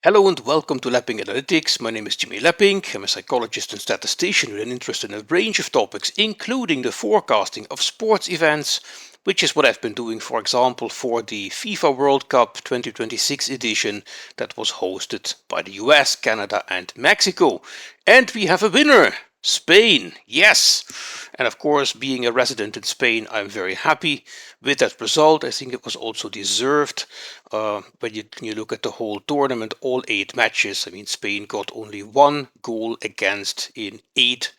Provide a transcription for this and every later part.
Hello and welcome to Lapping Analytics. My name is Jimmy Lapping. I'm a psychologist and statistician with an interest in a range of topics, including the forecasting of sports events, which is what I've been doing, for example, for the FIFA World Cup 2026 edition that was hosted by the US, Canada, and Mexico. And we have a winner! Spain, yes! And of course, being a resident in Spain, I'm very happy with that result. I think it was also deserved. When you look at the whole tournament, all 8 matches, I mean, Spain got only 1 goal against in 8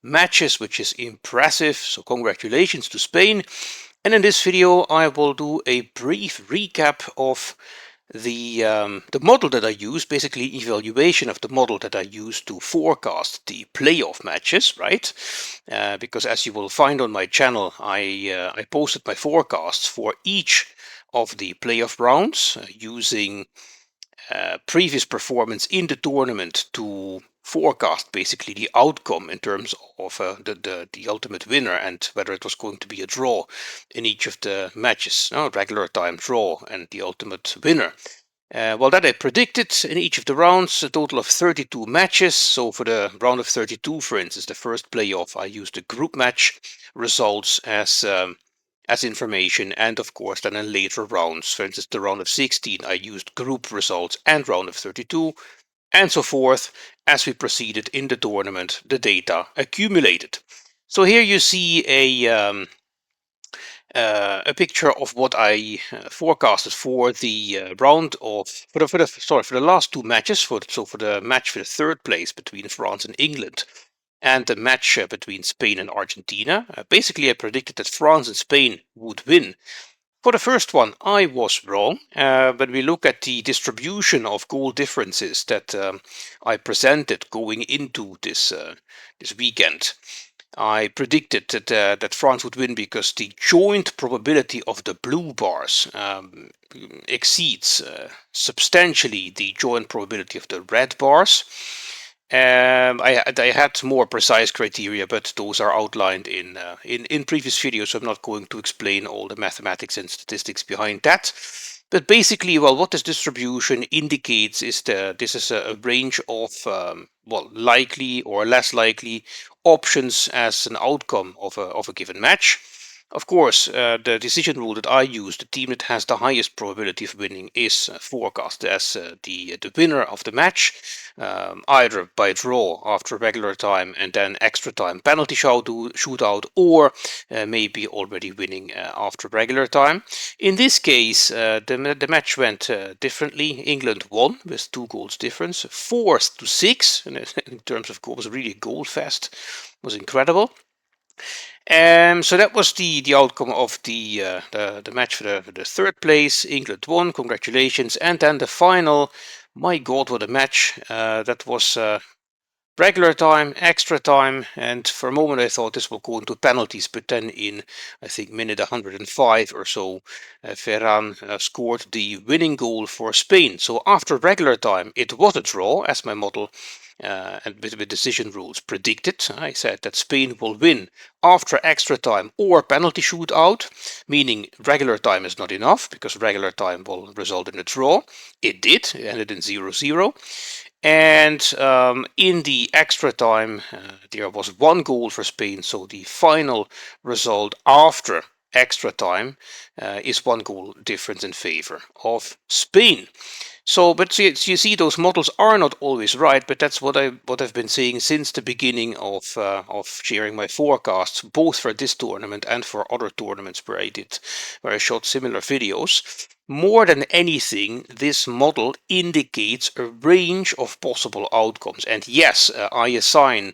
matches, which is impressive. So congratulations to Spain. And in this video, I will do a brief recap of the model that I use, basically evaluation of the model that I use to forecast the playoff matches, right? Because as you will find on my channel, I posted my forecasts for each of the playoff rounds using previous performance in the tournament to forecast basically the outcome in terms of the ultimate winner and whether it was going to be a draw in each of the matches, regular time, draw, and the ultimate winner. Well, that I predicted in each of the rounds, a total of 32 matches. So for the round of 32, for instance, the first playoff, I used the group match results as information, and of course then in later rounds, for instance the round of 16, I used group results and round of 32, and so forth. As we proceeded in the tournament, the data accumulated. So here you see a picture of what I forecasted for the round of for the last 2 matches, for the match for the third place between France and England, and the match between Spain and Argentina. Basically, I predicted that France and Spain would win. For the first one, I was wrong. When we look at the distribution of goal differences that I presented going into this weekend, I predicted that France would win because the joint probability of the blue bars exceeds substantially the joint probability of the red bars. I had more precise criteria, but those are outlined in previous videos, so I'm not going to explain all the mathematics and statistics behind that. But basically, well, what this distribution indicates is that this is a range of likely or less likely options as an outcome of a given match. Of course, the decision rule that I use, the team that has the highest probability of winning, is forecast as the winner of the match, either by draw after regular time and then extra time penalty shootout, or maybe already winning after regular time. In this case, the match went differently. England won with 2 goals difference, 4-6, in terms of goals, really a goal fest. It was incredible. So that was the outcome of the match for the third place. England won, congratulations. And then the final, my God, what a match. That was regular time, extra time, and for a moment I thought this will go into penalties, but then in, I think, minute 105 or so, Ferran scored the winning goal for Spain. So after regular time, it was a draw, as my model and with decision rules predicted. I said that Spain will win after extra time or penalty shootout, meaning regular time is not enough because regular time will result in a draw. It did, it ended in 0-0. And in the extra time, there was 1 goal for Spain. So the final result after extra time is 1 goal difference in favor of Spain. So, but you see, those models are not always right, but that's what I've been saying since the beginning of sharing my forecasts, both for this tournament and for other tournaments where I shot similar videos. More than anything, this model indicates a range of possible outcomes, and yes, I assign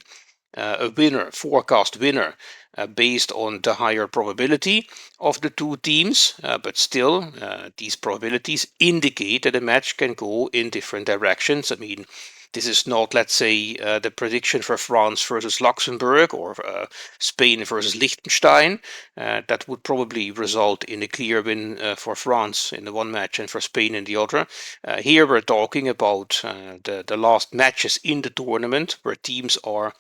a winner, forecast winner, based on the higher probability of the 2 teams, but still these probabilities indicate that a match can go in different directions. I mean, this is not, let's say, the prediction for France versus Luxembourg or Spain versus Liechtenstein. That would probably result in a clear win for France in the one match and for Spain in the other. Here we're talking about the last matches in the tournament where teams are,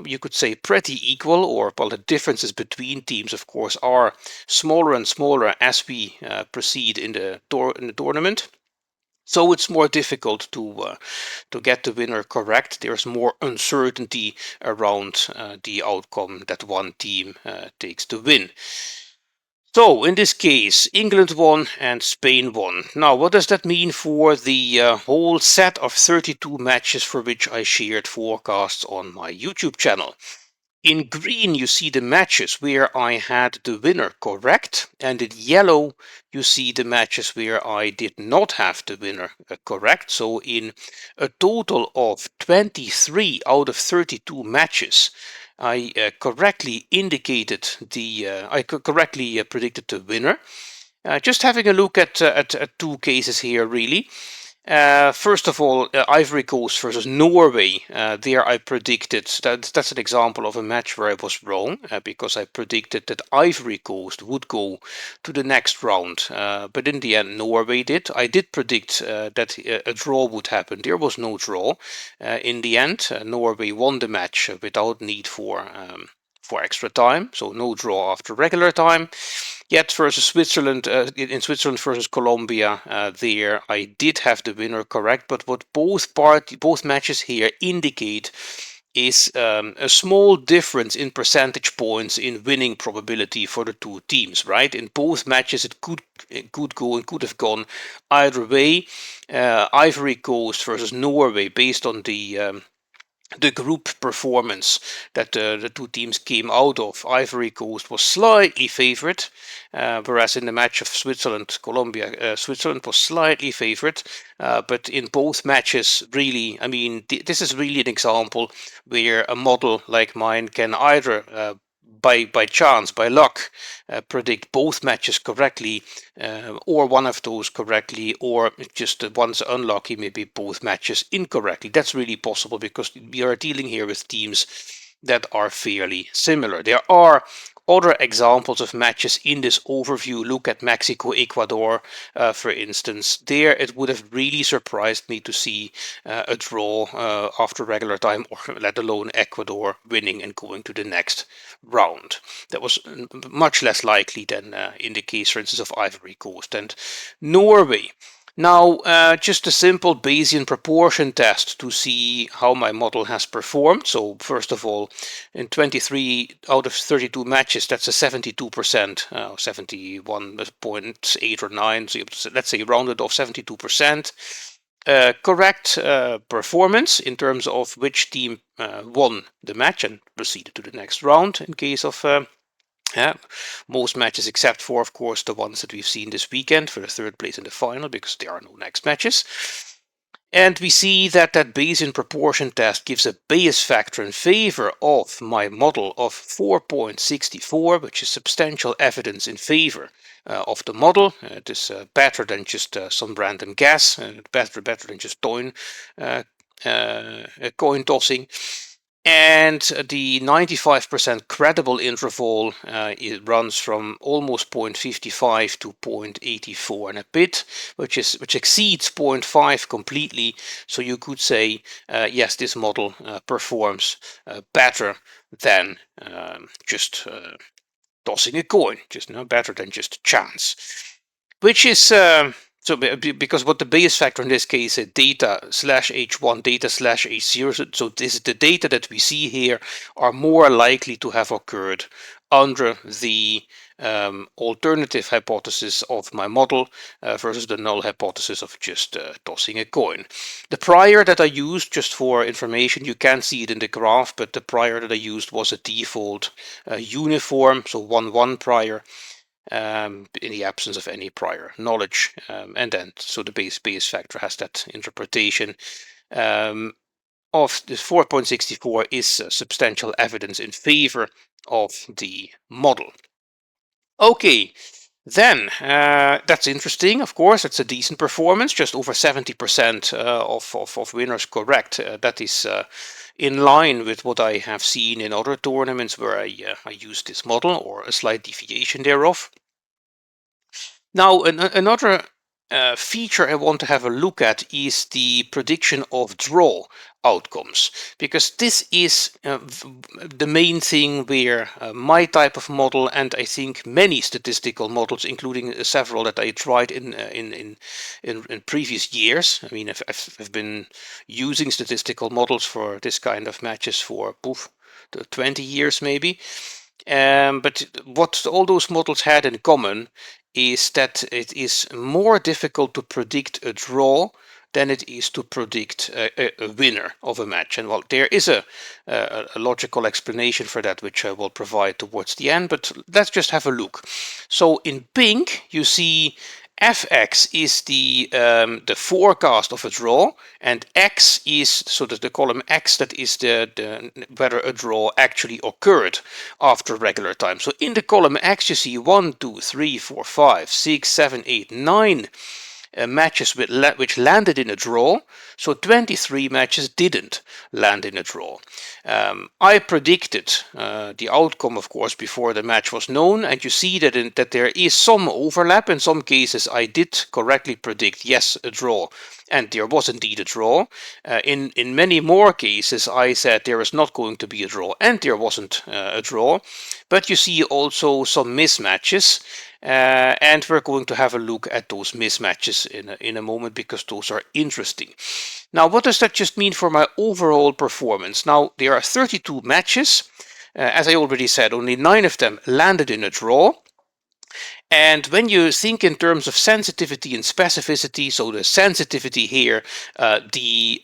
you could say, pretty equal, or well, the differences between teams, of course, are smaller and smaller as we proceed in the tournament. So it's more difficult to get the winner correct. There's more uncertainty around the outcome that one team takes the win. So in this case, England won and Spain won. Now, what does that mean for the whole set of 32 matches for which I shared forecasts on my YouTube channel? In green, you see the matches where I had the winner correct, and in yellow, you see the matches where I did not have the winner correct. So, in a total of 23 out of 32 matches, I correctly indicated I correctly predicted the winner. Just having a look at two cases here, really. First of all, Ivory Coast versus Norway. There I predicted that's an example of a match where I was wrong because I predicted that Ivory Coast would go to the next round, but in the end Norway did. I did predict that a draw would happen. There was no draw. In the end, Norway won the match without need for extra time, so no draw after regular time. Yet versus Switzerland, in Switzerland versus Colombia, there I did have the winner correct. But what both matches here indicate is a small difference in percentage points in winning probability for the two teams. Right, in both matches it could go and could have gone either way. Ivory Coast versus Norway, based on the group performance that the two teams came out of. Ivory Coast was slightly favored, whereas in the match of Switzerland-Colombia, Switzerland was slightly favored. But in both matches, really, I mean, this is really an example where a model like mine can either by chance, by luck, predict both matches correctly, or one of those correctly, or just one's unlucky, maybe both matches incorrectly. That's really possible because we are dealing here with teams that are fairly similar. There are other examples of matches in this overview. Look at Mexico, Ecuador, for instance. There, it would have really surprised me to see a draw after regular time, or let alone Ecuador winning and going to the next round. That was much less likely than in the case, for instance, of Ivory Coast and Norway. Now, just a simple Bayesian proportion test to see how my model has performed. So, first of all, in 23 out of 32 matches, that's a 72%, 71.8 or 9, so let's say rounded off 72%. Correct performance in terms of which team won the match and proceeded to the next round in case of most matches, except for, of course, the ones that we've seen this weekend for the third place in the final, because there are no next matches. And we see that that Bayesian proportion test gives a Bayes factor in favor of my model of 4.64, which is substantial evidence in favor of the model. It is better than just some random guess, better than just coin tossing. And the 95% credible interval it runs from almost 0.55 to 0.84 and a bit, which exceeds 0.5 completely. So you could say, yes, this model performs better than just tossing a coin, just better than just chance, which is so because what the Bayes factor in this case is data slash h1 data slash h0. So this the data that we see here are more likely to have occurred under the alternative hypothesis of my model versus the null hypothesis of just tossing a coin. The prior that I used, just for information, you can see it in the graph, but the prior that I used was a default uniform, so 1-1 prior. In the absence of any prior knowledge. And then, so the Bayes factor has that interpretation of this 4.64 is substantial evidence in favor of the model. Okay, then that's interesting. Of course, it's a decent performance, just over 70% of winners correct. That is in line with what I have seen in other tournaments where I use this model or a slight deviation thereof. Now, another feature I want to have a look at is the prediction of draw outcomes, because this is the main thing where my type of model, and I think many statistical models, including several that I tried in previous years. I mean, I've been using statistical models for this kind of matches for 20 years maybe. But what all those models had in common is that it is more difficult to predict a draw than it is to predict a winner of a match. And well, there is a logical explanation for that, which I will provide towards the end, but let's just have a look. So in pink, you see fx is the forecast of a draw, and x is so that the column x, that is the whether a draw actually occurred after regular time. So in the column x you see 1, 2, 3, 4, 5, 6, 7, 8, 9 matches which landed in a draw. So 23 matches didn't land in a draw. I predicted the outcome, of course, before the match was known, and you see that there is some overlap. In some cases I did correctly predict, yes, a draw, and there was indeed a draw. In many more cases I said there is not going to be a draw, and there wasn't a draw. But you see also some mismatches, and we're going to have a look at those mismatches in a moment, because those are interesting. Now, what does that just mean for my overall performance? Now, there are 32 matches. As I already said, only 9 of them landed in a draw. And when you think in terms of sensitivity and specificity, so the sensitivity here, the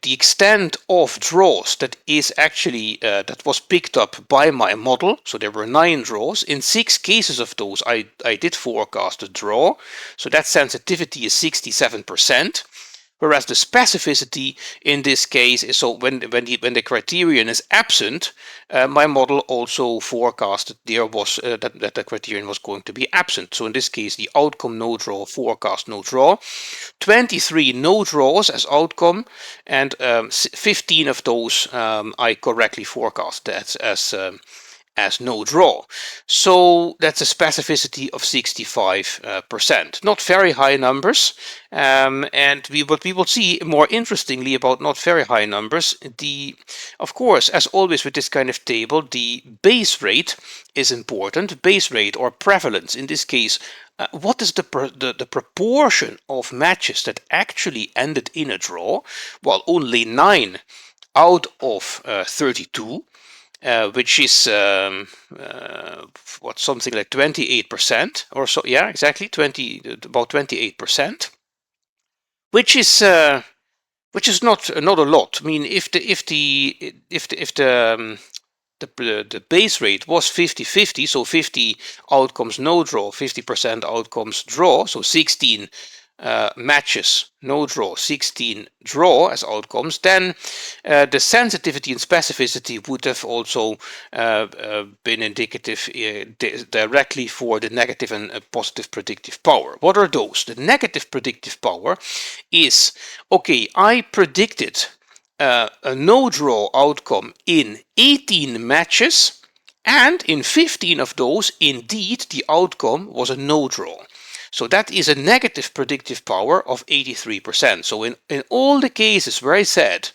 extent of draws that is actually that was picked up by my model. So there were 9 draws. In 6 cases of those, I did forecast a draw. So that sensitivity is 67%. Whereas the specificity in this case is, so when the criterion is absent, my model also forecasted there was that the criterion was going to be absent. So in this case, the outcome no draw, forecast no draw. 23 no draws as outcome, and 15 of those I correctly forecast as no draw. So that's a specificity of 65%. Not very high numbers, and what we will see more interestingly about not very high numbers, of course, as always with this kind of table, the base rate is important. Base rate or prevalence in this case. What is the proportion of matches that actually ended in a draw? Well, only 9 out of 32. Which is something like 28% or so. Yeah, exactly, about 28%, which is not a lot. I mean, if the base rate was 50-50, so 50 outcomes no draw, 50% outcomes draw, so 16 matches no draw, 16 draw as outcomes, then the sensitivity and specificity would have also been indicative directly for the negative and positive predictive power. What are those? The negative predictive power is, okay, I predicted a no draw outcome in 18 matches, and in 15 of those, indeed, the outcome was a no draw. So that is a negative predictive power of 83%. So in all the cases where I said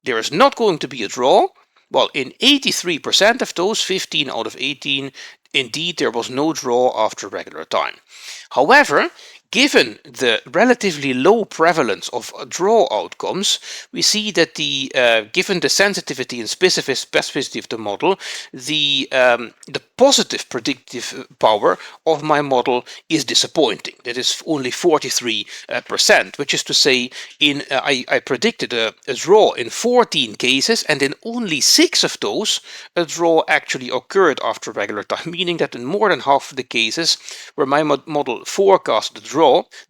there is not going to be a draw, well, in 83% of those, 15 out of 18, indeed there was no draw after regular time. However, given the relatively low prevalence of draw outcomes, we see that given the sensitivity and specificity of the model, the positive predictive power of my model is disappointing. That is only 43%, which is to say, I predicted a draw in 14 cases, and in only 6 of those, a draw actually occurred after regular time, meaning that in more than half of the cases where my model forecast the draw,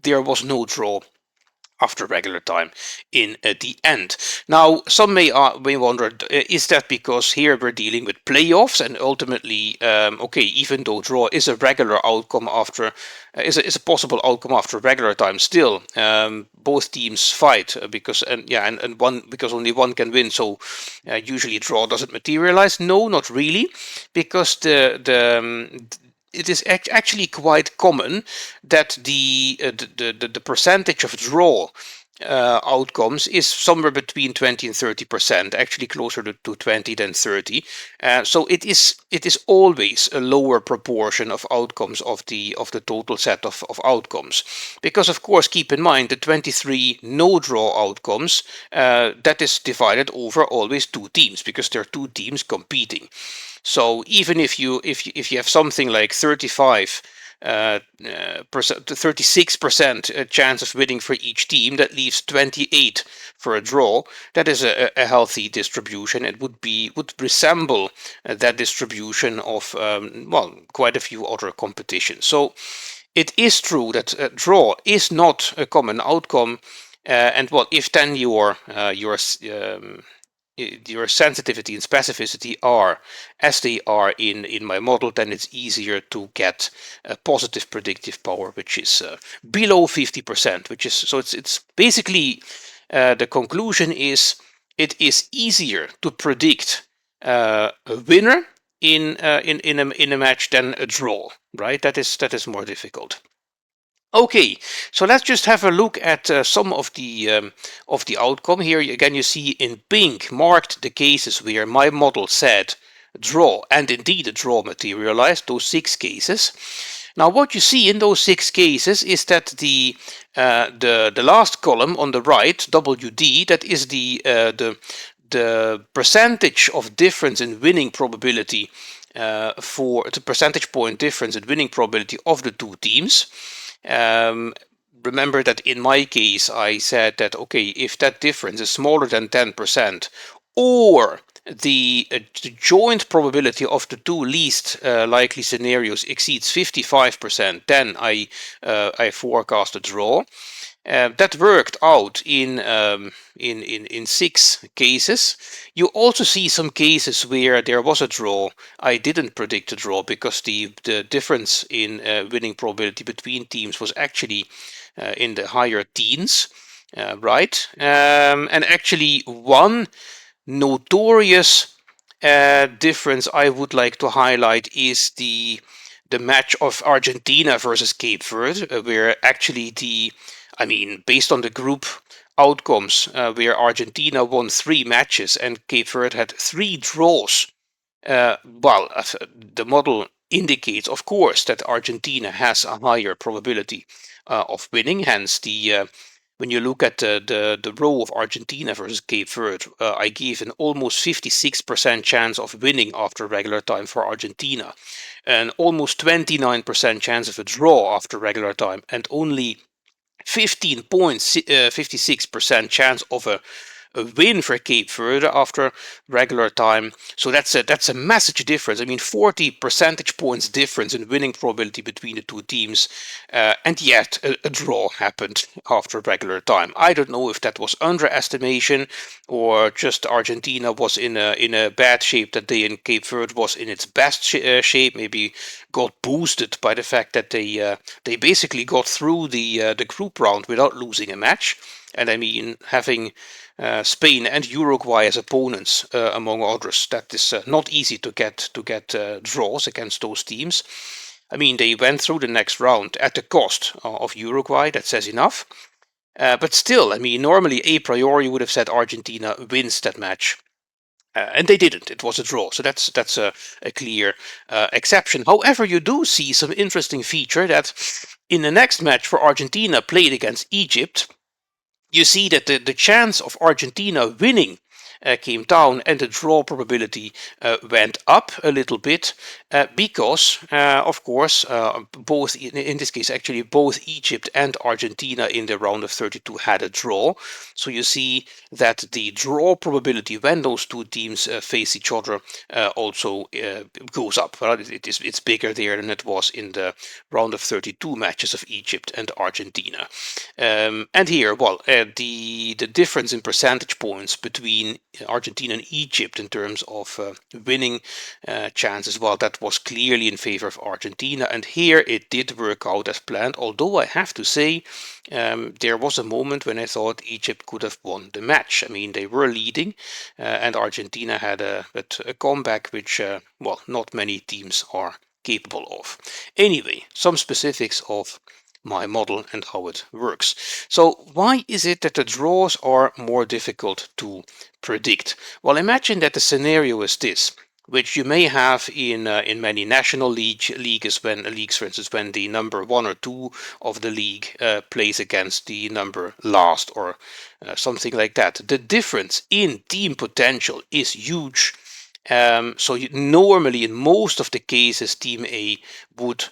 there was no draw after regular time in the end. Now, some may wonder, is that because here we're dealing with playoffs, and ultimately, okay, even though draw is a regular outcome after, is a possible outcome after regular time, still both teams fight because only one can win. So usually draw doesn't materialize. No, not really, because it is actually quite common that the percentage of draw outcomes is somewhere between 20 and 30%, actually closer to 20 than 30. So it is always a lower proportion of outcomes of the total set of outcomes, because of course keep in mind the 23 no draw outcomes, that is divided over always two teams, because there are two teams competing. So even if you have something like 35 percent, 36% chance of winning for each team, that leaves 28 for a draw. That is a healthy distribution. It would resemble that distribution of well, quite a few other competitions. So it is true that draw is not a common outcome. And well, if then your sensitivity and specificity are as they are in my model, then it's easier to get a positive predictive power, which is below 50%, which is, so it's basically, the conclusion is it is easier to predict a winner in a match than a draw, right? That is more difficult. Okay, so let's just have a look at some of the outcome here. Again, you see in pink marked the cases where my model said draw, and indeed a draw materialized, those 6 cases. Now, what you see in those 6 cases is that the last column on the right, WD, that is the percentage of difference in winning probability, for the percentage point difference in winning probability of the two teams. Um, Remember that in my case, I said that, okay, if that difference is smaller than 10%, or the joint probability of the two least likely scenarios exceeds 55%, then I forecast a draw. That worked out in 6 cases. You also see some cases where there was a draw. I didn't predict a draw because the difference in winning probability between teams was actually in the higher teens, right? And actually, one notorious difference I would like to highlight is the match of Argentina versus Cape Verde, where actually I mean, based on the group outcomes, where Argentina won 3 matches and Cape Verde had 3 draws. Well, the model indicates, of course, that Argentina has a higher probability of winning. Hence, when you look at the row of Argentina versus Cape Verde, I gave an almost 56% chance of winning after regular time for Argentina, an almost 29% chance of a draw after regular time, and only 15.56% chance of a win for Cape Verde after regular time. So that's a massive difference. I mean, 40 percentage points difference in winning probability between the two teams, and yet a draw happened after regular time. I don't know if that was underestimation or just Argentina was in a bad shape that day and Cape Verde was in its best shape. Maybe got boosted by the fact that they basically got through the group round without losing a match. And I mean, having Spain and Uruguay as opponents, among others, that is not easy to get draws against those teams. I mean, they went through the next round at the cost of Uruguay. That says enough. But still, I mean, normally a priori would have said Argentina wins that match. And they didn't. It was a draw. So that's a clear exception. However, you do see some interesting feature that in the next match for Argentina played against Egypt, you see that the chance of Argentina winning came down and the draw probability went up a little bit, because, of course, both in this case actually both Egypt and Argentina in the round of 32 had a draw. So you see that the draw probability when those two teams face each other also goes up. Well, it's bigger there than it was in the round of 32 matches of Egypt and Argentina. And here, well, the difference in percentage points between Argentina and Egypt in terms of winning chances, well, that was clearly in favor of Argentina. And here it did work out as planned, although I have to say there was a moment when I thought Egypt could have won the match. I mean, they were leading, and Argentina had a comeback which, well, not many teams are capable of. Anyway, some specifics of my model and how it works. So why is it that the draws are more difficult to predict? Well, imagine that the scenario is this, which you may have in many national leagues, for instance, when the number one or two of the league plays against the number last, or something like that. The difference in team potential is huge. Normally, in most of the cases, Team A would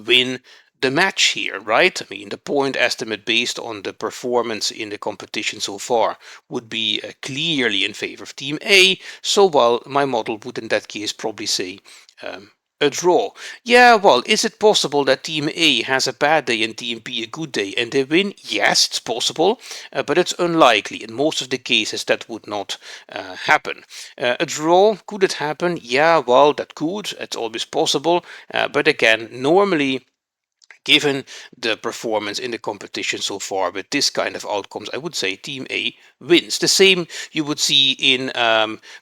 win the match here, right? I mean, the point estimate based on the performance in the competition so far would be clearly in favor of Team A. So, well, my model would in that case probably say a draw. Yeah, well, is it possible that Team A has a bad day and Team B a good day and they win? Yes, it's possible, but it's unlikely. In most of the cases, that would not happen. A draw, could it happen? Yeah, well, that could. It's always possible. But again, normally, given the performance in the competition so far with this kind of outcomes, I would say Team A wins. The same you would see in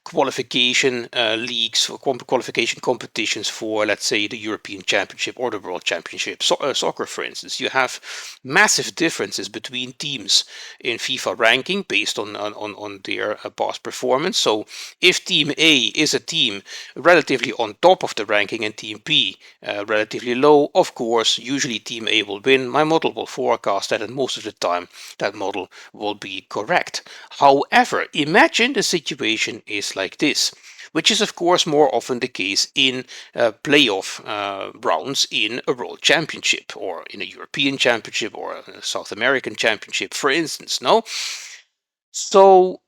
qualification leagues, or qualification competitions for, let's say, the European Championship or the World Championship. Soccer, for instance, you have massive differences between teams in FIFA ranking based on their past performance. So if Team A is a team relatively on top of the ranking and Team B relatively low, of course, usually Team A will win. My model will forecast that, and most of the time that model will be correct. However, imagine the situation is like this, which is of course more often the case in playoff rounds in a World Championship or in a European Championship or a South American Championship, for instance. No, so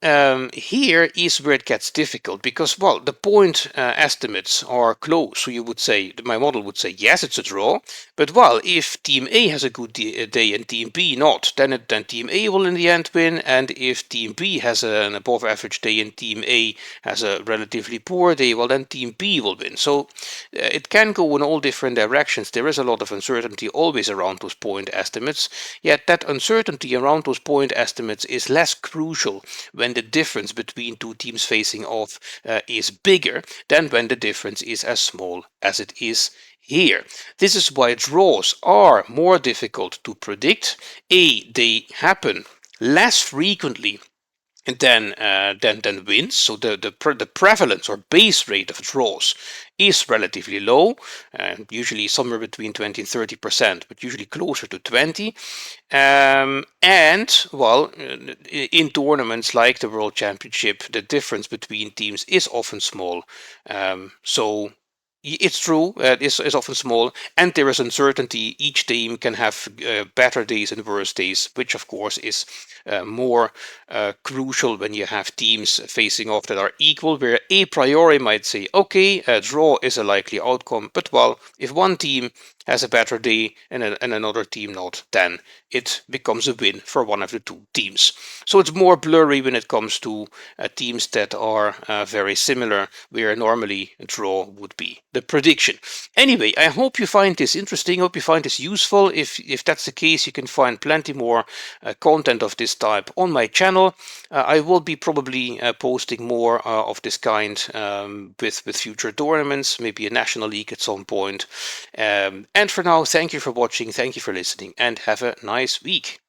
here is where it gets difficult because, well, the point estimates are close. So you would say, my model would say, yes, it's a draw. But, well, if Team A has a good day and Team B not, then Team A will in the end win. And if Team B has an above average day and Team A has a relatively poor day, well, then Team B will win. So it can go in all different directions. There is a lot of uncertainty always around those point estimates. Yet that uncertainty around those point estimates is less crucial when the difference between two teams facing off is bigger than when the difference is as small as it is here. This is why draws are more difficult to predict. They happen less frequently than wins. So the prevalence or base rate of draws is relatively low, usually somewhere between 20 and 30%, but usually closer to 20. And, well, in tournaments like the World Championship, the difference between teams is often small. So it's true, it's often small, and there is uncertainty. Each team can have better days and worse days, which of course is more crucial when you have teams facing off that are equal, where a priori might say, okay, a draw is a likely outcome, but, well, if one team has a better day and another team not, then it becomes a win for one of the two teams. So it's more blurry when it comes to teams that are very similar, where normally a draw would be the prediction. Anyway, I hope you find this interesting. I hope you find this useful. If that's the case, you can find plenty more content of this type on my channel. I will be probably posting more of this kind with future tournaments, maybe a national league at some point. And for now, thank you for watching, thank you for listening, and have a nice week.